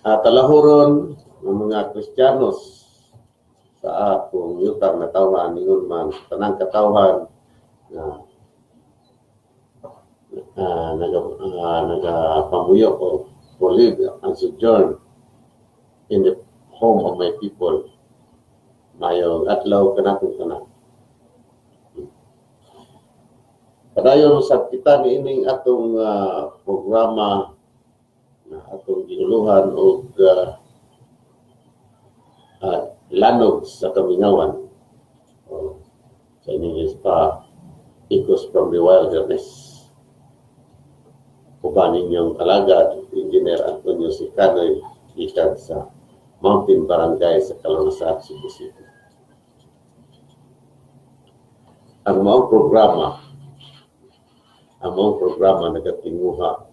Talahuron ng mga Kristiyanos sa atong yutar na tawhan ingon man tanang katawhan na nagapamuyo o live and sojourn in the home of my people. Mayong adlaw kanatong tanan. Padayon sa kita niining atong programa na atong ginuluhan og lanog sa kamingawan. Sa English pa, Echoes from the Wilderness. Uban ninyong alagad, Engineer Antonio C. Canoy, ikan sa Mountain Barangay sa Kalangasat, Cebu City. Ang maong programa nagatinguha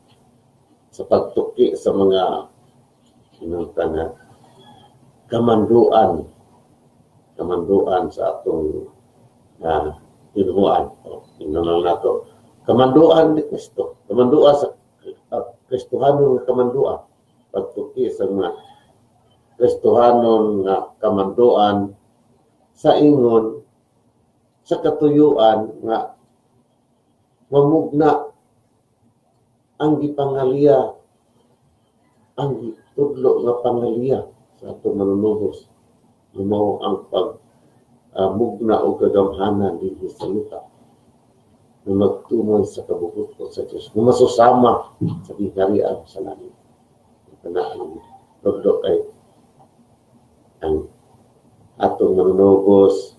sa pagtuki sa mga inuntanan kamanduan sa atong tinuan o inunang nato kamanduan ni Kristo, kamanduan sa Kristohanon kamanduan, pagtuki sa mga Kristohanon nga kamanduan sa ingon sa katuyuan nga mamugna ang gipangaliya, ang tudlo nga pangaliya sa atong manunubos. Mao ang mugna o kagamhanan dinhi sa luta na magtumoy sa kabubuton sa Diyos, na masusama sa giharian sa langit. Kanaan tudlo kay ang atong manunubos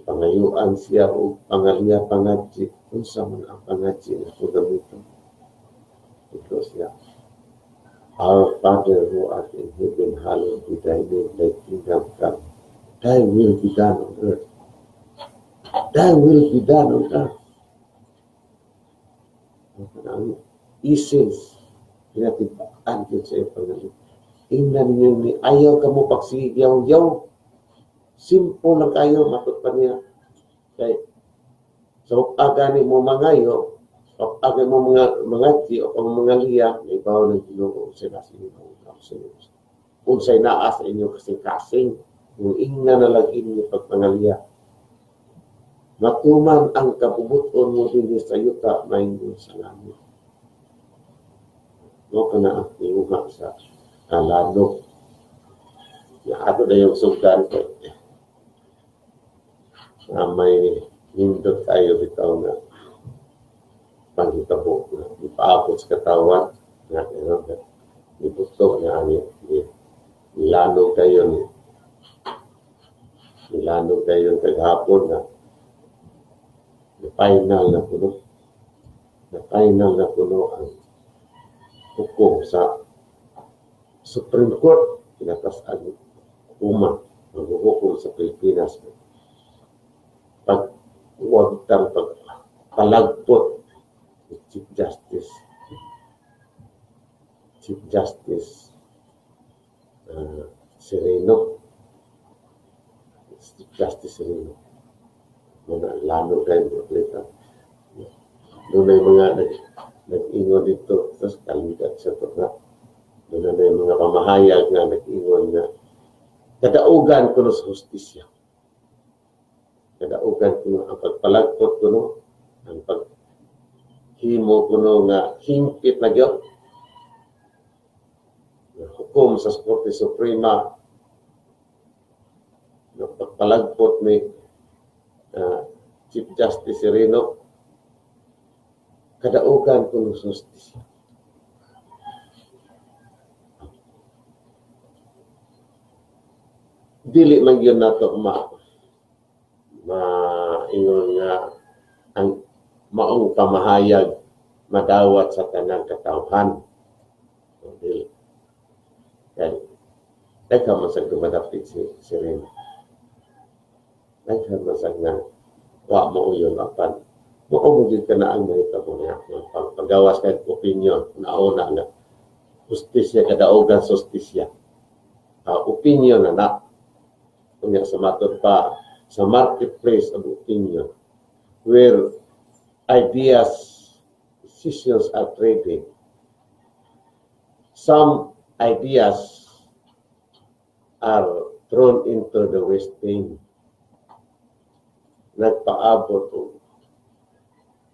pangayuan siya o pangaliya pangadji unsa man ang pangadji na gamiton. Ito siya, Our Father who art in heaven, hallowed be thy name, thy kingdom come, thy will be done on earth. Thy will be done on earth. Ang essence pinatibaan yun sa iyong pangalit. Ingnan niyo ni ayaw ka mo pagsigyaw-yaw. Simple lang kayo, matut pa niya. Kaya, so, agani mo mangayo, o agani mo mangati, o pang mga liya, may bawa ng Ginoo sa nasin mo. Kung sa'y naas sa inyo kasing-kasing, kung ingna na lang inyo pagpangaliya. Matuman ang kabubuton mo din sa yuta, maingin sa langit. No ka na ang iuha sa kaladok. Ato na yung sugdan ko. May hindot tayo bitaw na panghitabo na ipaabot sa katawan na ibuto na nilanog kayo kaghapon na final na puno ang hukom sa Supreme Court pinatas-an hukuman ang hukom sa Pilipinas. Huwag kang pagpalagpot ni Chief Justice Sereno. Chief Justice Sereno. Mga lano kayo problema. Doon ay mga nag-ingon dito, tapos kaligat sa ito na. Doon ay mga pamahayag na nag-ingon na kadaugan ko sa hustisya. Kadaugan ko ang pagpalagpot ko ang paghimo ko nga hingpit na gyud hukom sa Korte Suprema na pagpalagpot ni Chief Justice Sereno. Kadaugan ko sa hustisya. Dili man yun nato maingon nga ang maong pamahayag madawat sa tanang katawhan. Dili. Kaya, teka masag dumadapit si Sereno. Teka masag na wa mo yun apan. Maumugid ka na ang mahitabo niya. Paggawas kahit opinion, nauna na. Justisya, kadaugan sa justisya. Opinion na. Kanya sa matod pa, sa marketplace of opinion, where ideas, decisions are traded. Some ideas are thrown into the wisdom. Nagpaabot o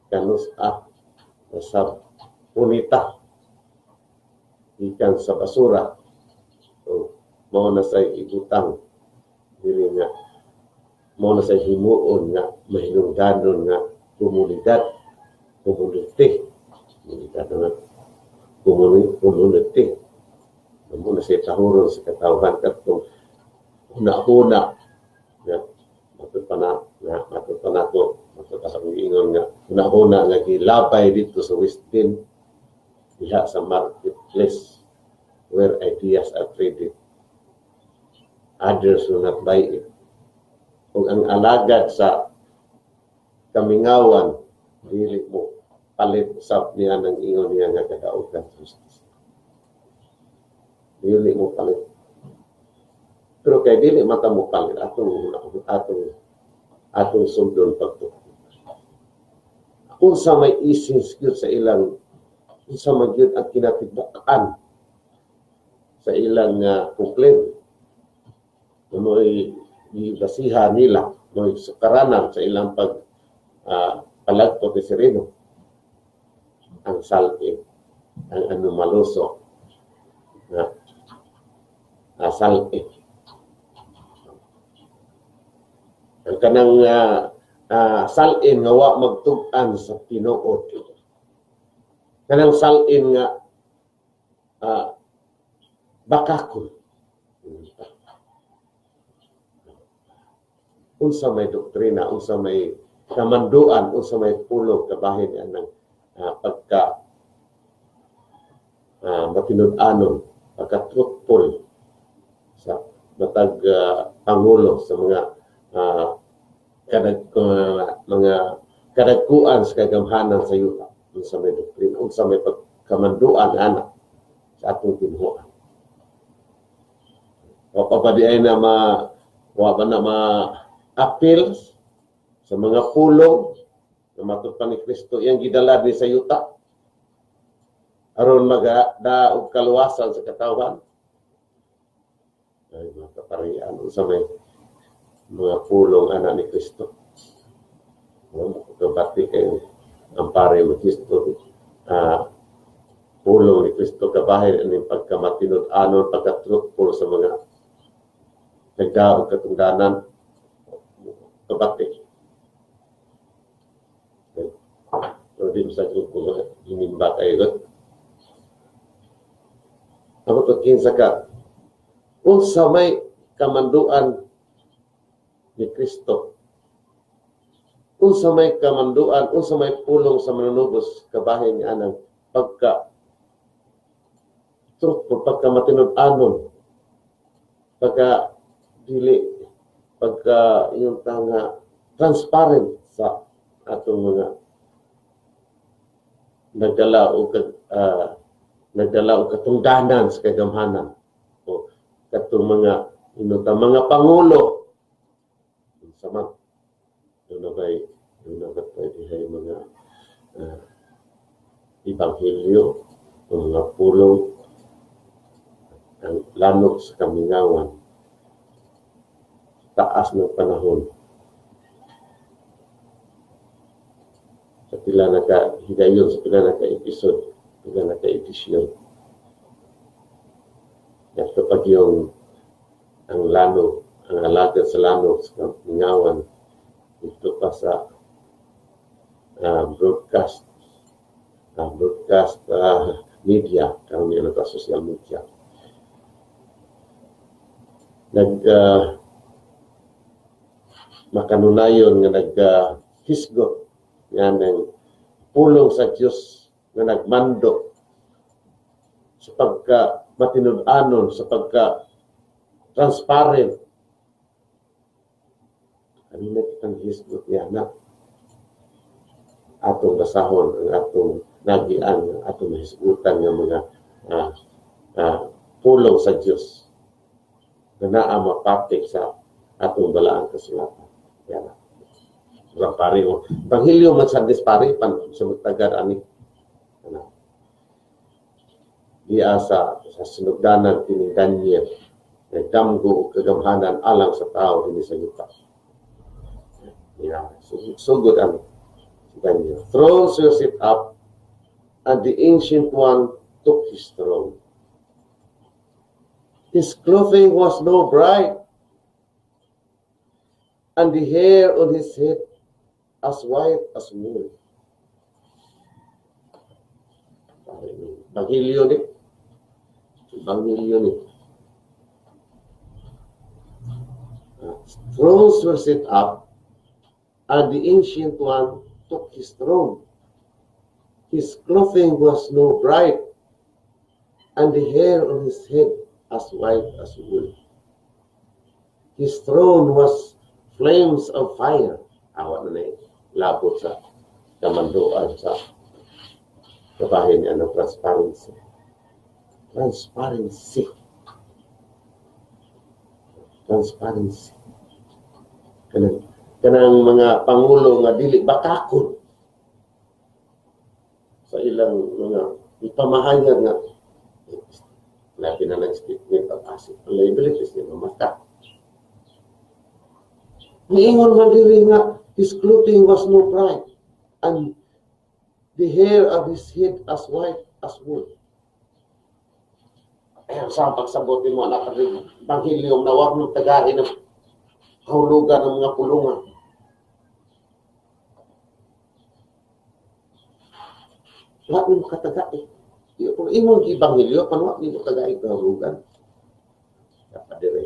kanus-a sa punita ikan sa basura o mao na sa ibutang dili nga mao na sa himuon nga mahinungdanon nga komunidad na community mo na siya tahuron sa katawhan katong una-una nga matutunan sa ingon nga una-una nga gilabay dito sa West End diha sa marketplace where ideas are traded. Others will not buy it. Kung ang alagad sa kamingawan dili mo palit usab niya ng ingon niya nga kadaugan justice. Dili mo palit. Pero kay dili mata mo palit atong sundon pagtukod. Kung sa may isins gyud sa ilang sa magyud ang kinatibuk-an sa ilang complaint mo'y gibasihan nila mo'y sukaranan sa ilang palagpo ni Sereno ang salin ang malusok na salin ang kanang salin nga wa magtug-an sa tinuod kanang salin nga bakakon unsa may doktrina unsa may kamanduan unsa may pulong kabahin anang pagka matinud-anon pagka truthful sa matag pangulo sa mga kadagkuan sa kagamhanan sa yuta unsa may doktrina unsa may pagkamanduan ana sa atong tinhuan o papadiay na appeal sa mga pulong na matupad ni Kristo iyang gidala ni sa yuta aron magdaog kaluwasan sa katawhan ay mga kaparian sa may mga pulong anak ni Kristo kabati kayo ang pare ni Kristo pulong ni Kristo kabahin ang pagkamatinud-anon pagka-truthful sa mga nagdaog katungdanan kabati. So, di sa kung hinimba kayo. Ako to kinsa ka. Kung sa may kamanduan ni Kristo, kung sa may kamanduan, kung sa may pulong sa manunubos, kabahin niya ng truthful, pagka matinud-anon, pagka dili, pagka yung tanga transparent sa atong mga nagdala o katungdanan sa kagamhanan o katong mga mga pangulo sama doon na pwede ay mga ebanghelyo o mga pulong ang lanok sa kamingawan taas ng panahon sa pila naka-higayon, sa pila naka-episode, pila naka-edisyon. At kapag yung ang lano, ang alagad sa lano, sa kamingawan, ito pa sa broadcast media, karamihan na pa social media. Makanunayon nga naghisgot nga ng pulong sa Diyos nga nagmando sa pagka matinud-anon, sa pagka transparent. Kanina kitang hisgot niya na atong basahon, ang atong nagian, ang atong hisgutan ng mga pulong sa Diyos na naa mapatik sa atong balaang kasulatan. Yan. Mga pare mo. Panghilyo man sa dispare, pan sa magtagar ani. diya sa sinugdanan kini Daniel nagdamgo og kagamhanan alang sa tao dinhi sa yuta. Yeah. So good ang Daniel. Thrones were set up, and the ancient one took his throne. His clothing was no bright, and the hair on his head as white as wool. Bangilyo ni. Bangilyo ni. Thrones were set up, and the ancient one took his throne. His clothing was no bright, and the hair on his head as white as wool. His throne was flames of fire. Awat na labot sa kamandoan sa kabahin niya ng transparency. Transparency. Transparency. Kanang mga pangulo nga dili bakakon sa ilang mga ipamahayag nga labi na nag-statement of asset liabilities niya mamata. Niingon man diri nga his clothing was no bright, and the hair of his head as white as wool. Ayan, sa pagsabotin mo, anak rin, Banghilium na huwag mong tagahin ng kahulugan ng mga pulungan. Lahat mo katagay. Kung imong Ibanghilyo, panuwa mo tagay kahulugan. Dapat dire.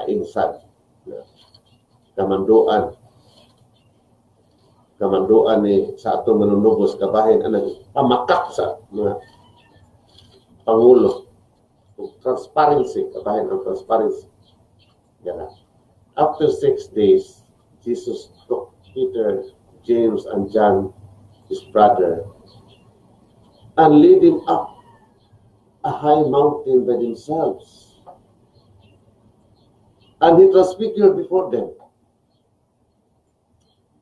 Insad. Kamanduan. Kamanduan ni sa atong manunubos kabahin ang pamakak sa mga pangulo. Transparency, kabahin ang transparency. Yan. After 6 days, Jesus took Peter, James, and John, his brother, and led him up a high mountain by themselves. And he transfigured before them.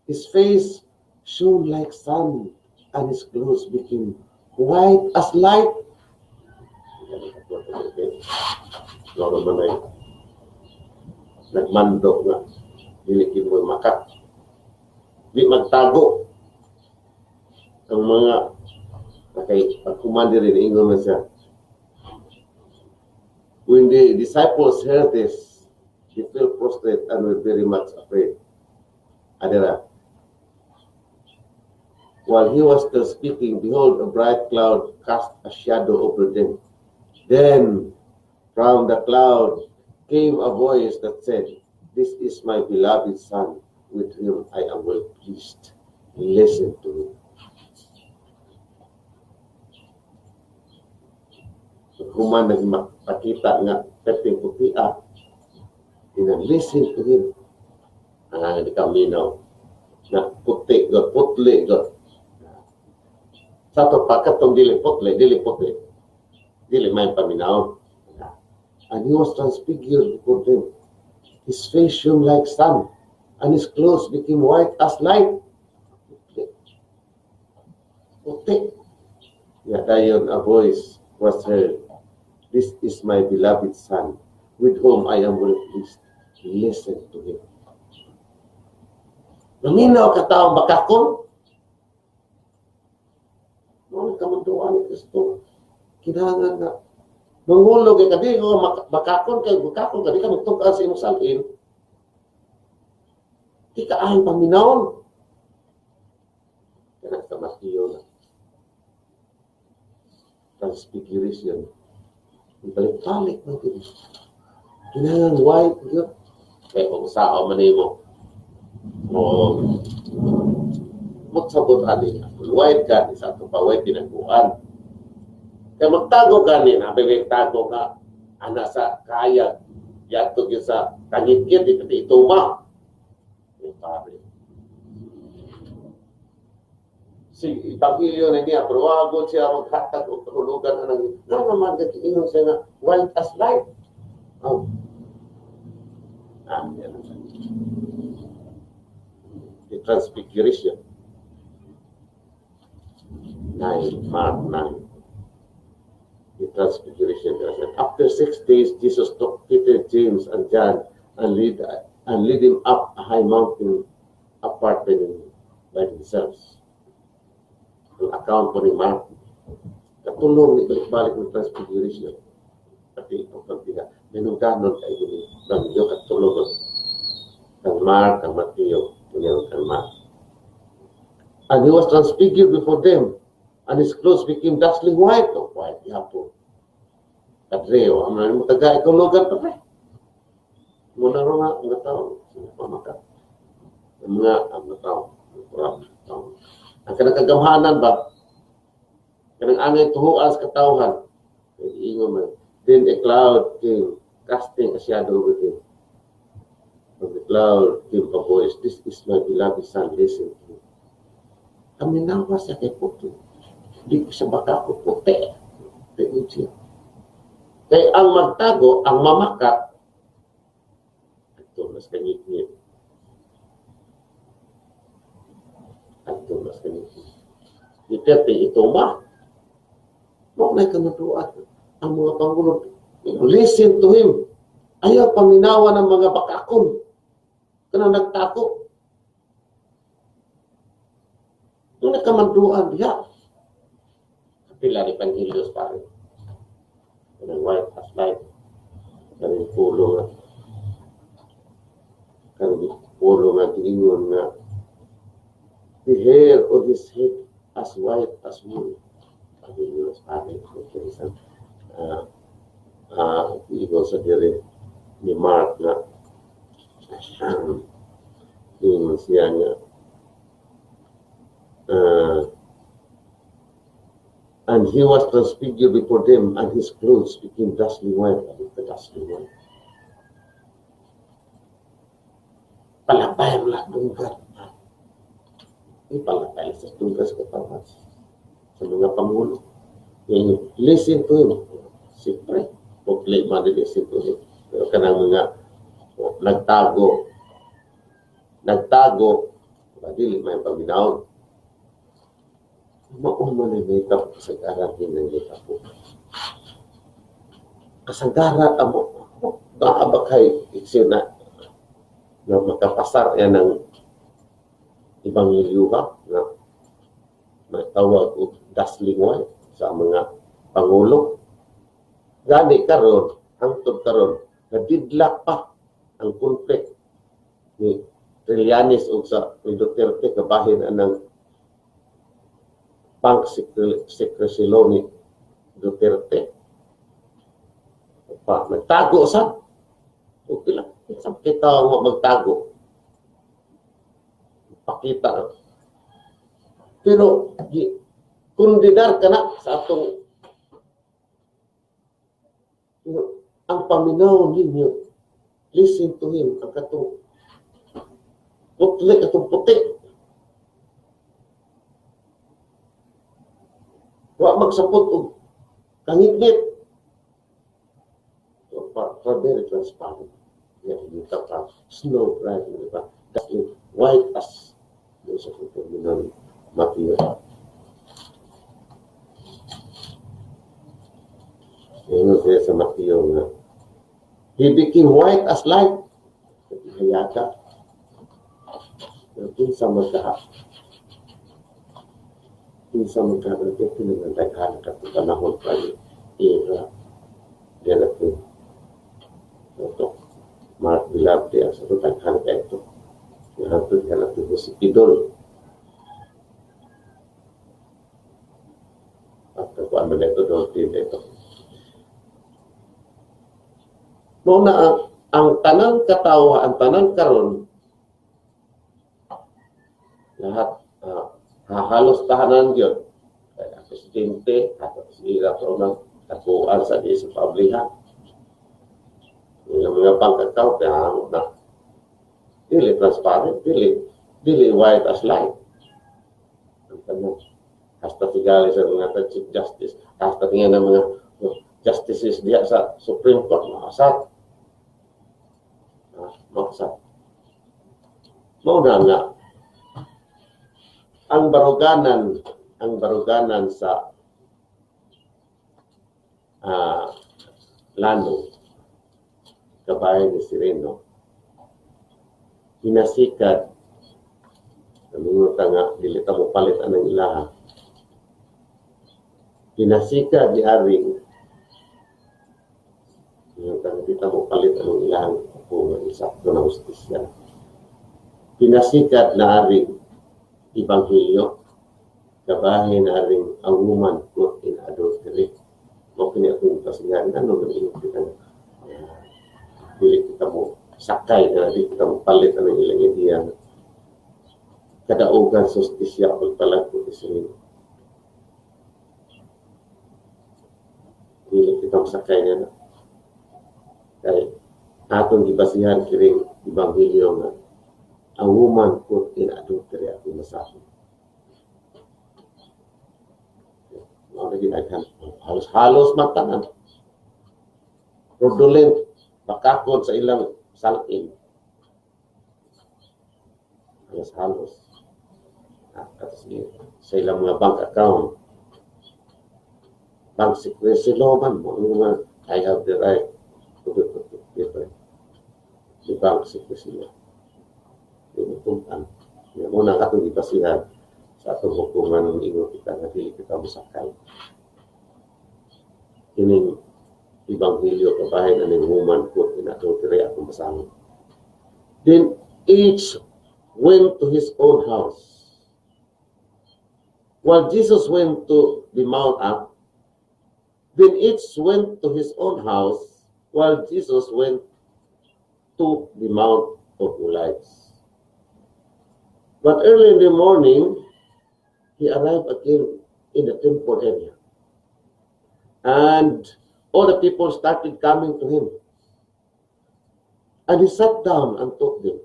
His face shone like sun, and his clothes became white as light. Loro manay nagmando nga dili mo makat di magtago ang mga kay pagkumandi rin ingon man siya. When the disciples heard this, they fell prostrate and were very much afraid. Adira, while he was still speaking, behold, a bright cloud cast a shadow over them. Then from the cloud came a voice that said, "This is my beloved Son, with whom I am well pleased. Listen to him." Human nagpakita nga perting putia, listen to him. Di kaminaw na puti, putli, sa to pagkatong dili putli, dili may paminaw. And he was transfigured before them. His face shone like sun, and his clothes became white as light. Puti. Dayon a voice was heard, "This is my beloved Son, with whom I am well pleased. Listen to him." Naminaw ka taong bakakon? Noon kamanduan ni Kristo. Kinahanglan na mangulog kay kadi o bakakon kadi ka magtungkal sa imong salin. Di ka ayon paminawon. Kana sa Mateo na. Transfiguration. Balik-balik mo kini. Kinahanglan white gyud. Kaya kung sao man nimo. O magsabot ani white ka sa ato pa white pinagbuan. Kaya magtago gani na tago ka ana sa kaya yato gyud sa kangit-kit iti ituma. Pare. Si Pagilyo na niya pero wag siya maghatag og kahulugan anang naman gakiingon siya nga white as light. Oh. Yan. The transfiguration. 9. the transfiguration. After 6 days, Jesus took Peter, James, and John and lead him up a high mountain apart by themselves. Ang account po ni Mark, katulong ni balik ng transfiguration. Pati itong pagbiga, minuganon kayo ni Bangyo katulong kang Mark, kang Mateo, kang Mark. And he was transfigured before them, and his clothes became dazzling white. Oh, white, yapo. Kadreo, ang mga taga ikulugan pa rin. Muna rin nga, mga tao, pamakat. Ang mga tao, ang kanakagamhanan ba, kanang angay tuhuan sa katawhan, then a cloud came, casting a shadow over him. From the cloud came a voice, "This is my beloved son, listen to me." Kami nawa sa kay puti. Di ko sa baka ko puti. Kaya ang magtago, ang mamakat, ito mas kanyit-nyit. Ito mas kanyit-nyit. Iperte ito ma. Maunay ka matuat. Ang mga Pangulo, listen to him. Ayaw paminawa ng mga bakakon. Kanang nagtako. Ang nakamanduan diya. Kapila ni Panhilios pare. Kanang white as light. Kanang pulo nga diingon nga the hair of his head as white as wool. Panhilios pare. Igo sa diri ni Mark na diingon siya nga and he was transfigured before them, and his clothes became dazzling white. Dazzling white. Palapay lang dunggat. Palapay sa dunggat sa katawan. Sa mga Pangulo. Listen to him. Siyempre, pukli man din listen to him. Pero kanang mga nagtago, dili may paminaw. Mauna na may tapos sa karantin ng kita po. Kasagaran mo, naabakay iksyon na makapasar yan ng ibang ilyuha na matawag o dazzling white sa mga Pangulo. Gani karon, hangtod karon, nadidlak pa ang conflict ni Trillanes o sa Duterte kabahin ng Bank Secrecy Law ni Duterte. Nagtago sa okay lang. Isang kita mo magtago. Pakita. Pero kundinar ka na sa atong ang paminaw ninyo. Listen to him. Ang katong putli, katong puti. Wa magsapot o kangit-ngit. So, very transparent. Yan, yung tata, snow bright, diba? That's white as yung sa terminal material. Yan siya sa material na he became white as light. Hayata. Yung sa magkaha. Isa magkaroon ito ng naghahanap at panahon pa yung era yan at ito Mark Bilabde ang sa naghahanap ito nahantod ka na ito si Pidol at kung ano na ito doon ito muna ang tanang katawa ang tanang karon lahat halos tahanan yun. Kaya presidente, sila po ng takuan sa di sa pablihan. Yung mga pangkakaw, kaya na dili transparent, dili white as light. Ang tanong, hasta tigali sa mga Chief Justice, hasta tingnan ng mga justices diya sa Supreme Court, makasat. Makasat. Mauna nga, ang baruganan sa ah, lano, kabayan ni Sireno, hinasikad, naminguta nga, dilita mo palit anang ilaha, hinasikad ni Aring, dilita mo palit anang ilaha, kung isakto na justisya, hinasikad na Aring Ibanghilyo, kabahin na Aring ang woman caught in adultery. Mo kini-akong pasihan, ano man iyong kita dili kita mo sakay na dili kita mo palit ang ilang ideya kadaugan justisya pagpalag ko isinin dili kita mo sakay na kay atong gibasihan kiring Ibanghilyo nga ang woman caught in adultery akong masabi halos matanan fraudulent bakakon sa ilang salin halos sa ilang mga bank account bank secrecy law man mo mga I have the right to do different the bank secrecy law inutuntan mo na katong ipasihan sa atong hukuman ng ingo kita na dili kita musakay kining Ibanghilyo kabahin aning woman caught in adultery akong basahin. Then each went to his own house. While Jesus went to the Mount up, then each went to his own house while Jesus went to the Mount of Olives. But early in the morning, he arrived again in the temple area. And all the people started coming to him. And he sat down and taught them.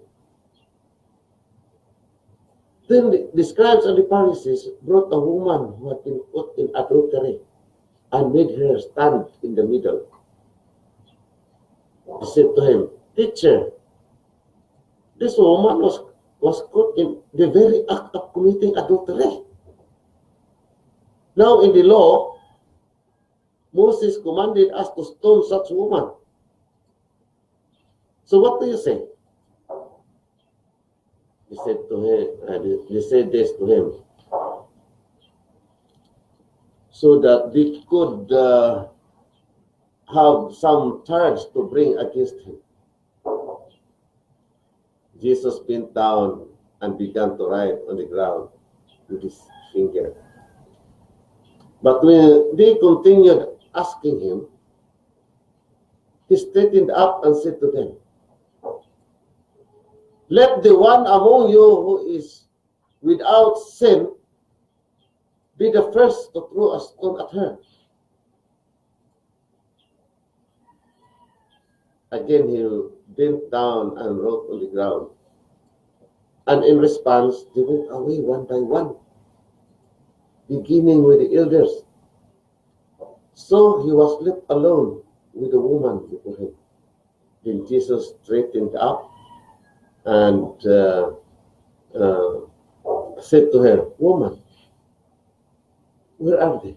Then the scribes and the Pharisees brought a woman who had been caught in adultery and made her stand in the middle. He said to him, "Teacher, this woman was caught in the very act of committing adultery. Now in the law, Moses commanded us to stone such woman. So what do you say?" He said to him, they said this to him, so that they could have some charge to bring against him. Jesus bent down and began to write on the ground with his finger. But when they continued asking him, he straightened up and said to them, "Let the one among you who is without sin be the first to throw a stone at her." Again, he bent down and wrote on the ground. And in response, they went away one by one, beginning with the elders. So he was left alone with the woman before him. Then Jesus straightened up and said to her, "Woman, where are they?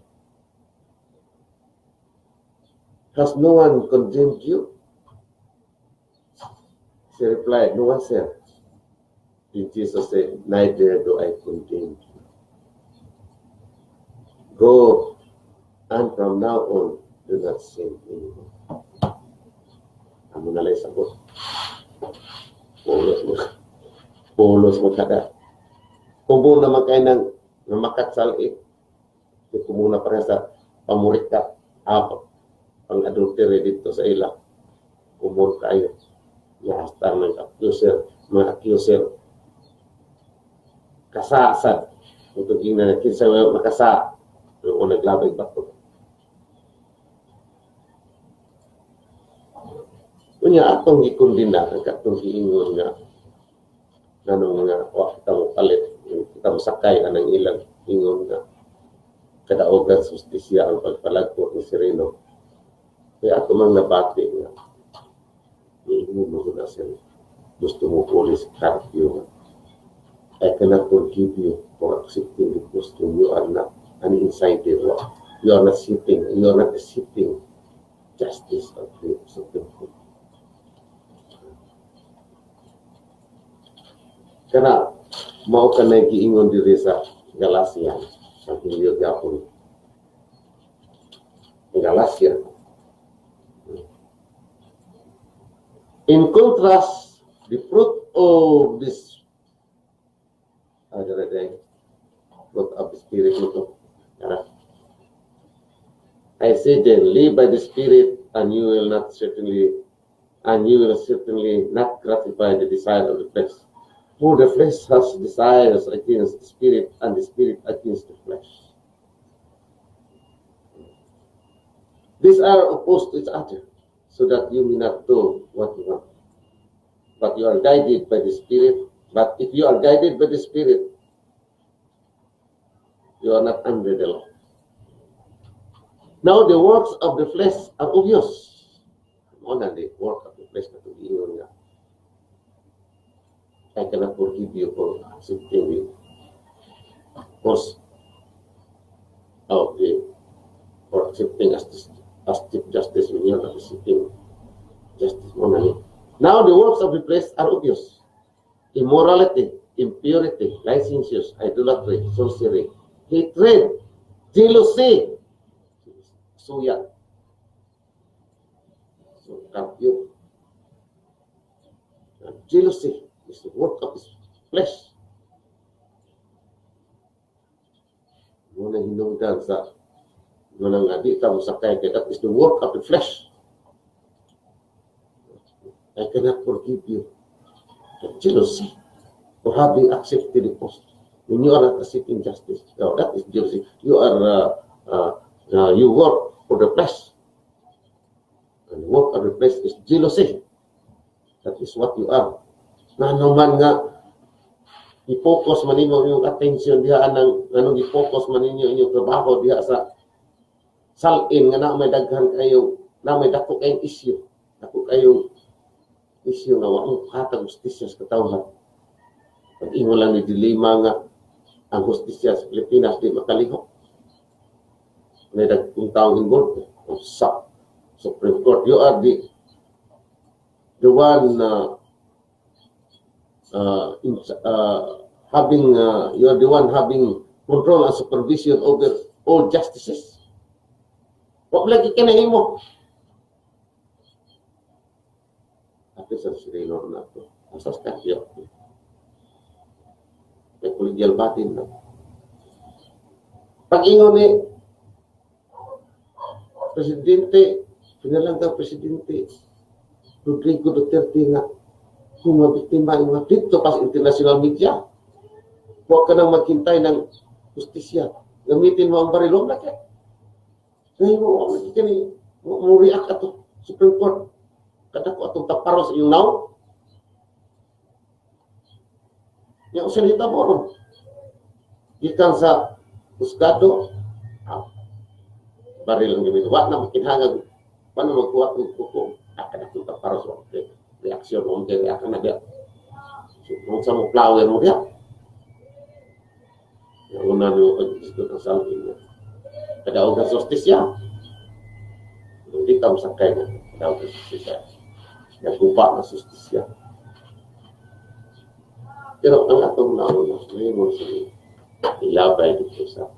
Has no one condemned you?" She replied, "No one, sir." Then Jesus said, "Neither do I condemn you. Go, and from now on, do not sin anymore." Amo na lang sagot. Pulos mo kada. Kung buo naman kayo ng makatsalit, kung muna pa rin sa pamurika, pang adultery dito sa ila, kumul kayo. Nahasta ng mga accuser. Kasasad. Kung tingnan natin sa makasa, o naglabay bato. Kunya atong gikundina, katong giingon nga, nanong nga, kita mo palit, kita mo sakay, anang ilang ingon nga, kadaugan justisya ang pagpalagpo ni Sireno. Kaya ato mang nabati nga, iingon mo na siya, gusto mo police curfew nga. I cannot forgive you for accepting the costume. You are not an insider. You are not sitting. You are not sitting justice of the Supreme Court. Kana mao kanay giingon diri sa Galacia sa Hindiyo gyapon. Galacia. In contrast, the fruit of this fruit of the Spirit nito. I say then, live by the Spirit, and you will certainly not gratify the desire of the flesh. For the flesh has desires against the Spirit, and the Spirit against the flesh. These are opposed to each other, so that you may not do what you want. But you are guided by the Spirit. But if you are guided by the Spirit, you are not under the law. Now the works of the flesh are obvious. Ano the work of the flesh na tugiingon nga. I cannot forgive you for accepting the course of the for accepting as Chief Justice when you are not accepting justice morally. Now the works of the flesh are obvious. Immorality, impurity, licentiousness, idolatry, sorcery, hatred, jealousy, suya, so kampyo, jealousy is the work of his flesh. Muna hinungdan sa muna nga di tamo sakay kay that is the work of the flesh. I cannot forgive you for jealousy for having accepted the post when you are not accepting justice. Now that is jealousy. You are you work for the flesh, and the work of the flesh is jealousy. That is what you are. Nanuman nga i-focus man ninyo yung attention diha anong i-focus man ninyo inyong trabaho diha sa salin nga na may daghan kayo, na may dako kayong issue. Dako kayong issue nga waong hatag justisya sa katawhan. Pag-ingon lang ni dilema nga ang justisya sa Pilipinas di makalihok. May dagkong taong involved sa Supreme Court. You are the one you are the one having control and supervision over all justices. Wag lagi kinahimo. Ate sa sirino na to. Asas tayo. May collegial batin na. Pag-ingon ni Presidente, pinalanggang Presidente Rodrigo Duterte nga kung mabiktima yung mga dito pa sa international media, huwag ka nang maghintay ng justisya. Gamitin mo ang barilong na kaya. Ngayon mo react ato Supreme Court. Kada ko atong taparo sa iyong now. Yung salita mo ron. Ikan sa Husgado, baril ang gamitin. Wala na makinhangag. Paano magkuha ng kuko? Kada ko taparo sa reaksyon mo. Kaya react na diya. So, kung sa mo flower mo diya. Yung una nyo pag-isgot ng salin niya. Kadaog ang justisya. Hindi ka masakay na. Kadaog ang justisya. Nagupa na justisya. Pero ang atong nauna, may mo siya ilabay dito sa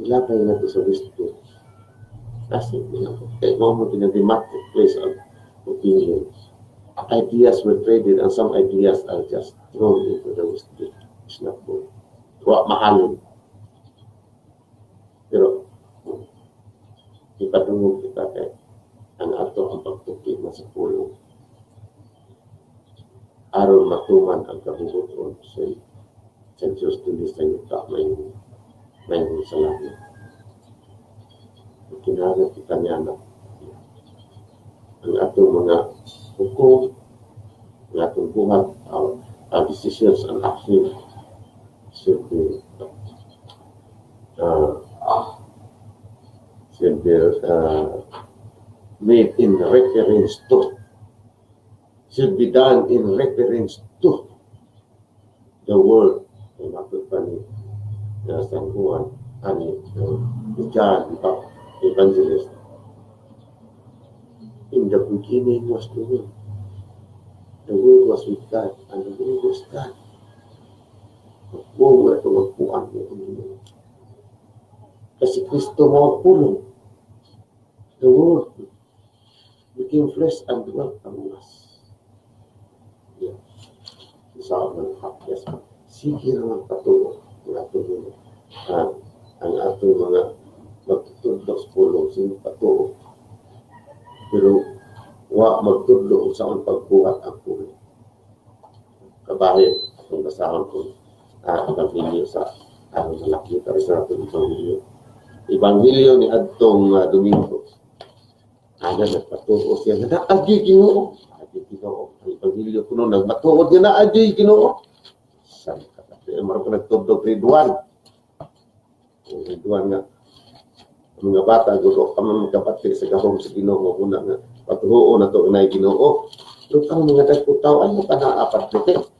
ilabay na ito sa gusto. Kasi, kaya mo din ang marketplace of opinions. Ideas were traded and some ideas are just thrown into the wisdom. It's not good. Huwag mahalin. Pero, ipadungog kita kay ang ato ang pagtukid na sa pulong. Aron matuman ang kabubuton sa Diyos din sa yuta may salamat. Kinahanglan kita niya na ang atong mga hukom, ang atong buhat, our decisions and actions should be made in reference to, should be done in reference to the word ng matutani na San Juan, ani John, Evangelist, in the beginning was the Word. The Word was with God, and the Word was God. Magpuan ito, magpuan mo. Kasi Kristo mo ang pulong. The Word became flesh and dwelt among us. Yeah. Sa mga hapyas, sige naman patuloy ang atong ang atong mga magtutudlo sa pulong, sige patuloy. Pero wa magtudlo sa ang pagbuhat ang pulong. Kabahin, itong basahan ko ang Ebanghelyo sa ang malaki pero sa atong Ebanghelyo. Ebanghelyo ni Adtong Domingo. Ada nagpatuo siya na agi Ginoo. Agi Ginoo. Ang Ebanghelyo kuno nagmatuod niya na agi Ginoo. Sabi ka na marang nagtudlo grade 1. Grade 1 nga. Ang mga bata gusto ka man kapatid sa gahom sa Ginoo una nga patuo na to na Ginoo. Pero ang mga dagko tao ay mo kana apat dito.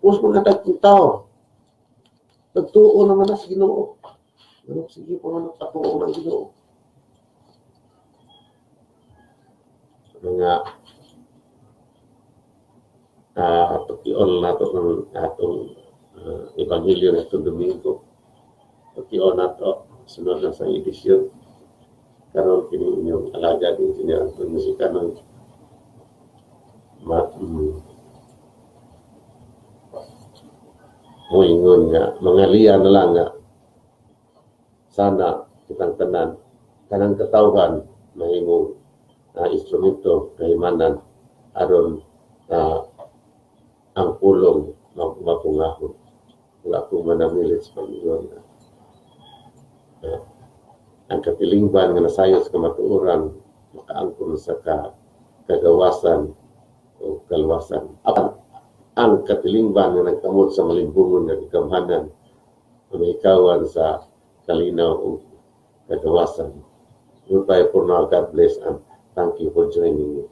Pus mga dagko tao. Nagtuo naman na sa Ginoo. Pero sige po nga nagpatuo ng Ginoo. Mga pagkion nato ng atong Ebanghelyo na itong Domingo. Pagkion nato sunod na sa edisyon. Karon kini inyong alaga din siya ang si canoy. Moingon nga, mga liya na lang nga, sana kitang tanan, kanang katawhan, mahimong instrumento, kahimanan, aron ang pulong mapungahon. Wala akong manamilit sa Panginoon. Ang katilingban nga nasayos kamatuoran, makaangkon sa kagawasan o kalwasan. Ang katilingban nga nagkamot sa malimbungon nga kagamhanan, mamikawan sa kalinaw o kagawasan. Goodbye for now. God bless and thank you for joining me.